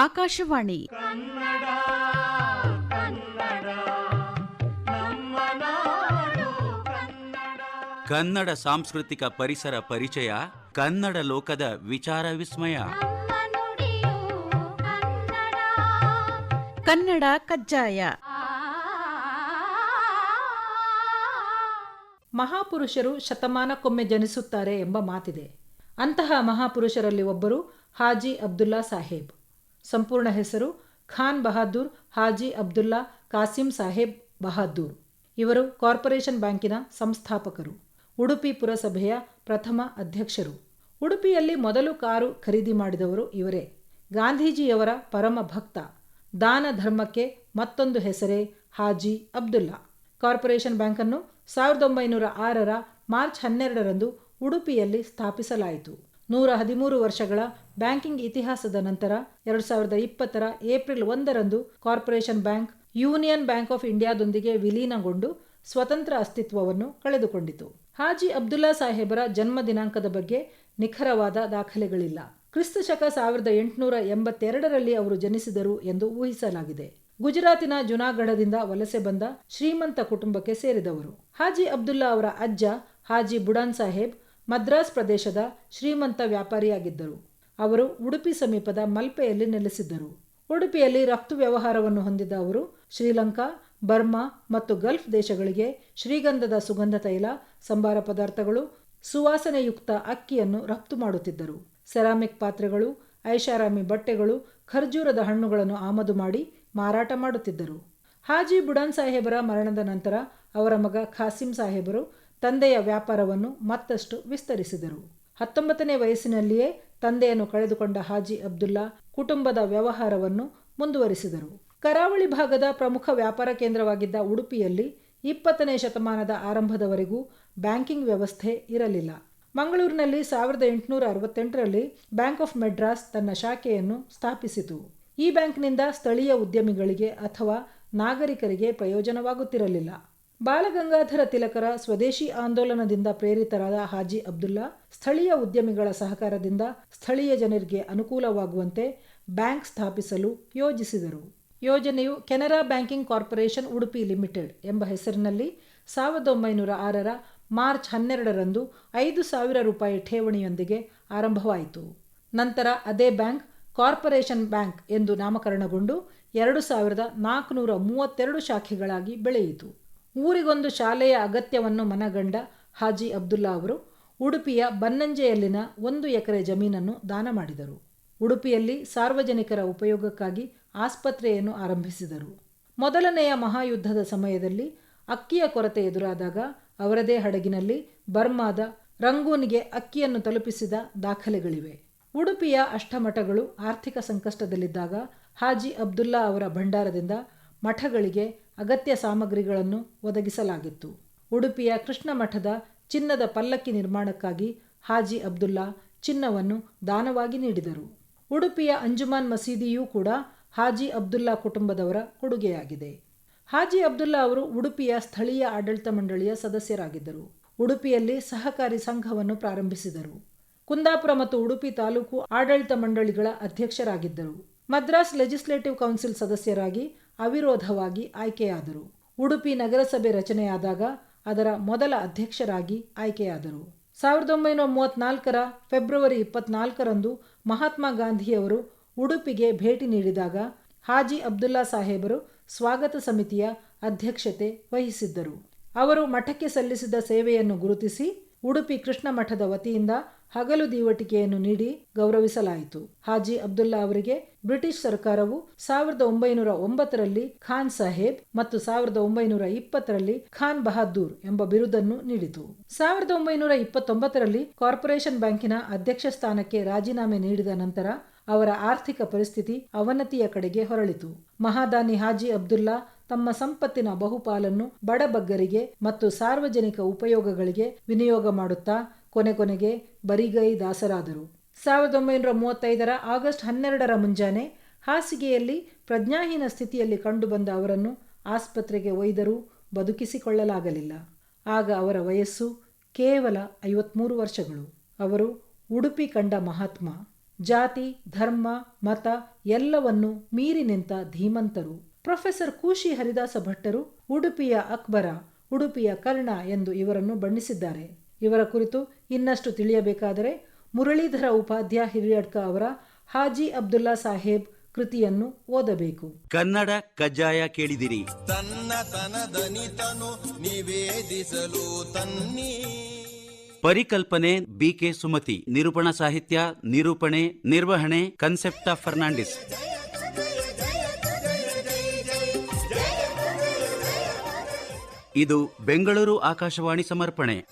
ಆಕಾಶವಾಣಿ ಕನ್ನಡ ಸಾಂಸ್ಕೃತಿಕ ಪರಿಸರ ಪರಿಚಯ, ಕನ್ನಡ ಲೋಕದ ವಿಚಾರ ವಿಸ್ಮಯ. ಕನ್ನಡ ಕಜ್ಜಾಯ. ಮಹಾಪುರುಷರು ಶತಮಾನಕ್ಕೊಮ್ಮೆ ಜನಿಸುತ್ತಾರೆ ಎಂಬ ಮಾತಿದೆ. ಅಂತಹ ಮಹಾಪುರುಷರಲ್ಲಿ ಒಬ್ಬರು ಹಾಜಿ ಅಬ್ದುಲ್ಲಾ ಸಾಹೇಬ್. ಸಂಪೂರ್ಣ ಹೆಸರು ಖಾನ್ ಬಹಾದ್ದೂರ್ ಹಾಜಿ ಅಬ್ದುಲ್ಲಾ ಕಾಸಿಂ ಸಾಹೇಬ್ ಬಹಾದ್ದೂರ್. ಇವರು ಕಾರ್ಪೊರೇಷನ್ ಬ್ಯಾಂಕಿನ ಸಂಸ್ಥಾಪಕರು. ಉಡುಪಿ ಪುರಸಭೆಯ ಪ್ರಥಮ ಅಧ್ಯಕ್ಷರು. ಉಡುಪಿಯಲ್ಲಿ ಮೊದಲು ಕಾರು ಖರೀದಿ ಮಾಡಿದವರು ಇವರೇ. ಗಾಂಧೀಜಿಯವರ ಪರಮ ಭಕ್ತ. ದಾನ ಧರ್ಮಕ್ಕೆ ಮತ್ತೊಂದು ಹೆಸರೇ ಹಾಜಿ ಅಬ್ದುಲ್ಲಾ. ಕಾರ್ಪೊರೇಷನ್ ಬ್ಯಾಂಕನ್ನು 1906ರ ಮಾರ್ಚ್ 12ರಂದು ಉಡುಪಿಯಲ್ಲಿ ಸ್ಥಾಪಿಸಲಾಯಿತು. 113 ವರ್ಷಗಳ ಬ್ಯಾಂಕಿಂಗ್ ಇತಿಹಾಸದ ನಂತರ 2020ರ ಏಪ್ರಿಲ್ 1ರಂದು Corporation Bank Union Bank of ಇಂಡಿಯಾದೊಂದಿಗೆ ವಿಲೀನಗೊಂಡು ಸ್ವತಂತ್ರ ಅಸ್ತಿತ್ವವನ್ನು ಕಳೆದುಕೊಂಡಿತು. ಹಾಜಿ ಅಬ್ದುಲ್ಲಾ ಸಾಹೇಬರ ಜನ್ಮ ದಿನಾಂಕದ ಬಗ್ಗೆ ನಿಖರವಾದ ದಾಖಲೆಗಳಿಲ್ಲ. ಕ್ರಿಸ್ತಶಕ 1882ರಲ್ಲಿ ಅವರು ಜನಿಸಿದರು ಎಂದು ಊಹಿಸಲಾಗಿದೆ. ಗುಜರಾತಿನ ಜುನಾಗಢದಿಂದ ವಲಸೆ ಬಂದ ಶ್ರೀಮಂತ ಕುಟುಂಬಕ್ಕೆ ಸೇರಿದವರು. ಹಾಜಿ ಅಬ್ದುಲ್ಲಾ ಅವರ ಅಜ್ಜ ಹಾಜಿ ಬುಡಾನ್ ಸಾಹೇಬ್ ಮದ್ರಾಸ್ ಪ್ರದೇಶದ ಶ್ರೀಮಂತ ವ್ಯಾಪಾರಿಯಾಗಿದ್ದರು. ಅವರು ಉಡುಪಿ ಸಮೀಪದ ಮಲ್ಪೆಯಲ್ಲಿ ನೆಲೆಸಿದ್ದರು. ಉಡುಪಿಯಲ್ಲಿ ರಫ್ತು ವ್ಯವಹಾರವನ್ನು ಹೊಂದಿದ್ದ ಅವರು ಶ್ರೀಲಂಕಾ, ಬರ್ಮಾ ಮತ್ತು ಗಲ್ಫ್ ದೇಶಗಳಿಗೆ ಶ್ರೀಗಂಧದ ಸುಗಂಧ ತೈಲ, ಸಂಬಾರ ಪದಾರ್ಥಗಳು, ಸುವಾಸನೆಯುಕ್ತ ಅಕ್ಕಿಯನ್ನು ರಫ್ತು ಮಾಡುತ್ತಿದ್ದರು. ಸೆರಾಮಿಕ್ ಪಾತ್ರೆಗಳು, ಐಷಾರಾಮಿ ಬಟ್ಟೆಗಳು, ಖರ್ಜೂರದ ಹಣ್ಣುಗಳನ್ನು ಆಮದು ಮಾಡಿ ಮಾರಾಟ ಮಾಡುತ್ತಿದ್ದರು. ಹಾಜಿ ಬುಡಾನ್ ಸಾಹೇಬರ ಮರಣದ ನಂತರ ಅವರ ಮಗ ಖಾಸಿಂ ಸಾಹೇಬರು ತಂದೆಯ ವ್ಯಾಪಾರವನ್ನು ಮತ್ತಷ್ಟು ವಿಸ್ತರಿಸಿದರು. 19ನೇ ವಯಸ್ಸಿನಲ್ಲಿಯೇ ತಂದೆಯನ್ನು ಕಳೆದುಕೊಂಡ ಹಾಜಿ ಅಬ್ದುಲ್ಲಾ ಕುಟುಂಬದ ವ್ಯವಹಾರವನ್ನು ಮುಂದುವರಿಸಿದರು. ಕರಾವಳಿ ಭಾಗದ ಪ್ರಮುಖ ವ್ಯಾಪಾರ ಕೇಂದ್ರವಾಗಿದ್ದ ಉಡುಪಿಯಲ್ಲಿ 20ನೇ ಶತಮಾನದ ಆರಂಭದವರೆಗೂ ಬ್ಯಾಂಕಿಂಗ್ ವ್ಯವಸ್ಥೆ ಇರಲಿಲ್ಲ. ಮಂಗಳೂರಿನಲ್ಲಿ 1868ರಲ್ಲಿ ಬ್ಯಾಂಕ್ ಆಫ್ ಮೆಡ್ರಾಸ್ ತನ್ನ ಶಾಖೆಯನ್ನು ಸ್ಥಾಪಿಸಿತು. ಈ ಬ್ಯಾಂಕ್ನಿಂದ ಸ್ಥಳೀಯ ಉದ್ಯಮಿಗಳಿಗೆ ಅಥವಾ ನಾಗರಿಕರಿಗೆ ಪ್ರಯೋಜನವಾಗುತ್ತಿರಲಿಲ್ಲ. ಬಾಲಗಂಗಾಧರ ತಿಲಕರ ಸ್ವದೇಶಿ ಆಂದೋಲನದಿಂದ ಪ್ರೇರಿತರಾದ ಹಾಜಿ ಅಬ್ದುಲ್ಲಾ ಸ್ಥಳೀಯ ಉದ್ಯಮಿಗಳ ಸಹಕಾರದಿಂದ ಸ್ಥಳೀಯ ಜನರಿಗೆ ಅನುಕೂಲವಾಗುವಂತೆ ಬ್ಯಾಂಕ್ ಸ್ಥಾಪಿಸಲು ಯೋಜಿಸಿದರು. ಯೋಜನೆಯು Canara banking corporation Udupi limited ಎಂಬ ಹೆಸರಿನಲ್ಲಿ 1906ರ ಮಾರ್ಚ್ 12ರಂದು 5,000 ರೂಪಾಯಿ ಠೇವಣಿಯೊಂದಿಗೆ ಆರಂಭವಾಯಿತು. ನಂತರ ಅದೇ ಬ್ಯಾಂಕ್ ಕಾರ್ಪೊರೇಷನ್ ಬ್ಯಾಂಕ್ ಎಂದು ನಾಮಕರಣಗೊಂಡು 2,432 ಶಾಖೆಗಳಾಗಿ ಬೆಳೆಯಿತು. ಊರಿಗೊಂದು ಶಾಲೆಯ ಅಗತ್ಯವನ್ನು ಮನಗಂಡ ಹಾಜಿ ಅಬ್ದುಲ್ಲಾ ಅವರು ಉಡುಪಿಯ ಬನ್ನಂಜೆಯಲ್ಲಿನ 1 ಎಕರೆ ಜಮೀನನ್ನು ದಾನ ಮಾಡಿದರು. ಉಡುಪಿಯಲ್ಲಿ ಸಾರ್ವಜನಿಕರ ಉಪಯೋಗಕ್ಕಾಗಿ ಆಸ್ಪತ್ರೆಯನ್ನು ಆರಂಭಿಸಿದರು. ಮೊದಲನೆಯ ಮಹಾಯುದ್ಧದ ಸಮಯದಲ್ಲಿ ಅಕ್ಕಿಯ ಕೊರತೆ ಎದುರಾದಾಗ ಅವರದೇ ಹಡಗಿನಲ್ಲಿ ಬರ್ಮಾದ ರಂಗೂನ್ಗೆ ಅಕ್ಕಿಯನ್ನು ತಲುಪಿಸಿದ ದಾಖಲೆಗಳಿವೆ. ಉಡುಪಿಯ ಅಷ್ಟಮಠಗಳು ಆರ್ಥಿಕ ಸಂಕಷ್ಟದಲ್ಲಿದ್ದಾಗ ಹಾಜಿ ಅಬ್ದುಲ್ಲಾ ಅವರ ಭಂಡಾರದಿಂದ ಮಠಗಳಿಗೆ ಅಗತ್ಯ ಸಾಮಗ್ರಿಗಳನ್ನು ಒದಗಿಸಲಾಗಿತ್ತು. ಉಡುಪಿಯ ಕೃಷ್ಣ ಮಠದ ಚಿನ್ನದ ಪಲ್ಲಕ್ಕಿ ನಿರ್ಮಾಣಕ್ಕಾಗಿ ಹಾಜಿ ಅಬ್ದುಲ್ಲಾ ಚಿನ್ನವನ್ನು ದಾನವಾಗಿ ನೀಡಿದರು. ಉಡುಪಿಯ ಅಂಜುಮಾನ್ ಮಸೀದಿಯೂ ಕೂಡ ಹಾಜಿ ಅಬ್ದುಲ್ಲಾ ಕುಟುಂಬದವರ ಕೊಡುಗೆಯಾಗಿದೆ. ಹಾಜಿ ಅಬ್ದುಲ್ಲಾ ಅವರು ಉಡುಪಿಯ ಸ್ಥಳೀಯ ಆಡಳಿತ ಮಂಡಳಿಯ ಸದಸ್ಯರಾಗಿದ್ದರು. ಉಡುಪಿಯಲ್ಲಿ ಸಹಕಾರಿ ಸಂಘವನ್ನು ಪ್ರಾರಂಭಿಸಿದರು. ಕುಂದಾಪುರ ಮತ್ತು ಉಡುಪಿ ತಾಲೂಕು ಆಡಳಿತ ಮಂಡಳಿಗಳ ಅಧ್ಯಕ್ಷರಾಗಿದ್ದರು. ಮದ್ರಾಸ್ ಲೆಜಿಸ್ಲೇಟಿವ್ ಕೌನ್ಸಿಲ್ ಸದಸ್ಯರಾಗಿ ಅವಿರೋಧವಾಗಿ ಆಯ್ಕೆಯಾದರು. ಉಡುಪಿ ನಗರಸಭೆ ರಚನೆಯಾದಾಗ ಅದರ ಮೊದಲ ಅಧ್ಯಕ್ಷರಾಗಿ ಆಯ್ಕೆಯಾದರು. 1934ರ ಫೆಬ್ರವರಿ 24ರಂದು ಮಹಾತ್ಮ ಗಾಂಧಿಯವರು ಉಡುಪಿಗೆ ಭೇಟಿ ನೀಡಿದಾಗ ಹಾಜಿ ಅಬ್ದುಲ್ಲಾ ಸಾಹೇಬರು ಸ್ವಾಗತ ಸಮಿತಿಯ ಅಧ್ಯಕ್ಷತೆ ವಹಿಸಿದ್ದರು. ಅವರು ಮಠಕ್ಕೆ ಸಲ್ಲಿಸಿದ ಸೇವೆಯನ್ನು ಗುರುತಿಸಿ ಉಡುಪಿ ಕೃಷ್ಣ ಮಠದ ವತಿಯಿಂದ ಹಗಲು ದೀವಟಿಕೆಯನ್ನು ನೀಡಿ ಗೌರವಿಸಲಾಯಿತು. ಹಾಜಿ ಅಬ್ದುಲ್ಲಾ ಅವರಿಗೆ ಬ್ರಿಟಿಷ್ ಸರ್ಕಾರವು 1909ರಲ್ಲಿ ಖಾನ್ ಸಾಹೇಬ್ ಮತ್ತು 1920ರಲ್ಲಿ ಖಾನ್ ಬಹಾದ್ದೂರ್ ಎಂಬ ಬಿರುದನ್ನು ನೀಡಿತು. 1929ರಲ್ಲಿ ಕಾರ್ಪೊರೇಷನ್ ಬ್ಯಾಂಕಿನ ಅಧ್ಯಕ್ಷ ಸ್ಥಾನಕ್ಕೆ ರಾಜೀನಾಮೆ ನೀಡಿದ ನಂತರ ಅವರ ಆರ್ಥಿಕ ಪರಿಸ್ಥಿತಿ ಅವನತಿಯ ಕಡೆಗೆ ಹೊರಳಿತು. ಮಹಾದಾನಿ ಹಾಜಿ ಅಬ್ದುಲ್ಲಾ ತಮ್ಮ ಸಂಪತ್ತಿನ ಬಹುಪಾಲನ್ನು ಬಡಬಗ್ಗರಿಗೆ ಮತ್ತು ಸಾರ್ವಜನಿಕ ಉಪಯೋಗಗಳಿಗೆ ವಿನಿಯೋಗ ಮಾಡುತ್ತಾ ಕೊನೆಗೆ ಬರಿಗೈ ದಾಸರಾದರು. 1935ರ ಆಗಸ್ಟ್ 12ರ ಮುಂಜಾನೆ ಹಾಸಿಗೆಯಲ್ಲಿ ಪ್ರಜ್ಞಾಹೀನ ಸ್ಥಿತಿಯಲ್ಲಿ ಕಂಡುಬಂದ ಅವರನ್ನು ಆಸ್ಪತ್ರೆಗೆ ಒಯ್ದರೂ ಬದುಕಿಸಿಕೊಳ್ಳಲಾಗಲಿಲ್ಲ. ಆಗ ಅವರ ವಯಸ್ಸು ಕೇವಲ 53 ವರ್ಷಗಳು. ಅವರು ಉಡುಪಿ ಕಂಡ ಮಹಾತ್ಮ. ಜಾತಿ, ಧರ್ಮ, ಮತ ಎಲ್ಲವನ್ನೂ ಮೀರಿ ನಿಂತ ಧೀಮಂತರು. ಪ್ರೊಫೆಸರ್ ಕೂಶಿ ಹರಿದಾಸ ಭಟ್ಟರು ಉಡುಪಿಯ ಅಕ್ಬರ, ಉಡುಪಿಯ ಕರ್ಣ ಎಂದು ಇವರನ್ನು ಬಣ್ಣಿಸಿದ್ದಾರೆ. ಇವರ ಕುರಿತು ಇನ್ನಷ್ಟು ತಿಳಿಯಬೇಕಾದರೆ ಮುರಳೀಧರ ಉಪಾಧ್ಯಾಯ ಹಿರಿಯಡ್ಕ ಅವರ ಹಾಜಿ ಅಬ್ದುಲ್ಲಾ ಸಾಹೇಬ್ ಕೃತಿಯನ್ನು ಓದಬೇಕು. ಕನ್ನಡ ಕಜ್ಜಾಯ ಕೇಳಿದಿರಿ. ತನ್ನತನದನಿತನು ನಿವೇದಿಸಲು ತನ್ನಿ. ಪರಿಕಲ್ಪನೆ ಬಿಕೆ ಸುಮತಿ. ನಿರೂಪಣಾ ಸಾಹಿತ್ಯ, ನಿರೂಪಣೆ, ನಿರ್ವಹಣೆ ಕನ್ಸೆಪ್ಟ ಫರ್ನಾಂಡಿಸ್. ಇದು ಬೆಂಗಳೂರು ಆಕಾಶವಾಣಿ ಸಮರ್ಪಣೆ.